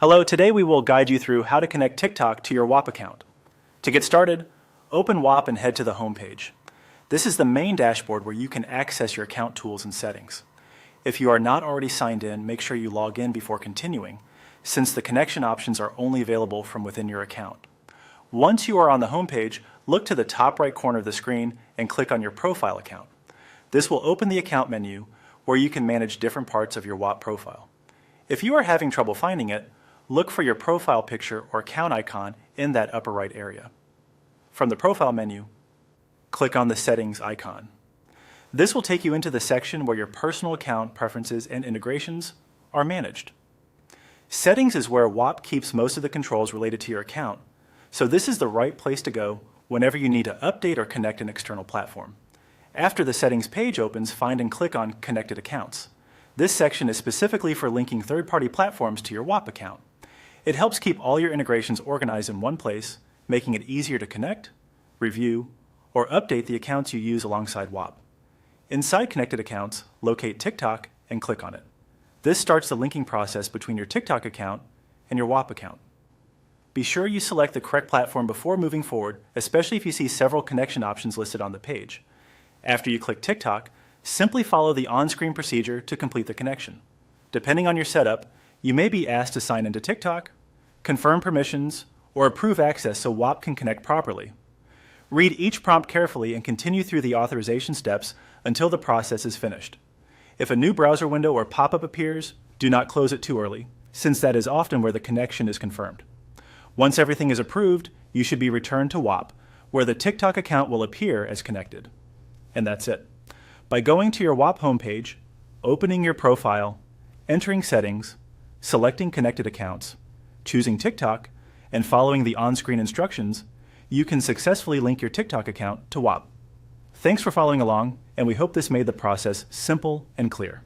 Hello, today we will guide you through how to connect TikTok to your Whop account. To get started, open Whop and head to the home page. This is the main dashboard where you can access your account tools and settings. If you are not already signed in, make sure you log in before continuing, since the connection options are only available from within your account. Once you are on the home page, look to the top right corner of the screen and click on your profile account. This will open the account menu where you can manage different parts of your Whop profile. If you are having trouble finding it, look for your profile picture or account icon in that upper right area. From the profile menu, click on the settings icon. This will take you into the section where your personal account preferences and integrations are managed. Settings is where Whop keeps most of the controls related to your account, so this is the right place to go whenever you need to update or connect an external platform. After the settings page opens, find and click on Connected Accounts. This section is specifically for linking third-party platforms to your Whop account. It helps keep all your integrations organized in one place, making it easier to connect, review, or update the accounts you use alongside Whop. Inside Connected Accounts, locate TikTok and click on it. This starts the linking process between your TikTok account and your Whop account. Be sure you select the correct platform before moving forward, especially if you see several connection options listed on the page. After you click TikTok, simply follow the on-screen procedure to complete the connection. Depending on your setup, you may be asked to sign into TikTok, confirm permissions, or approve access so Whop can connect properly. Read each prompt carefully and continue through the authorization steps until the process is finished. If a new browser window or pop-up appears, do not close it too early, since that is often where the connection is confirmed. Once everything is approved, you should be returned to Whop, where the TikTok account will appear as connected. And that's it. By going to your Whop homepage, opening your profile, entering settings, selecting connected accounts, choosing TikTok, and following the on-screen instructions, you can successfully link your TikTok account to Whop. Thanks for following along, and we hope this made the process simple and clear.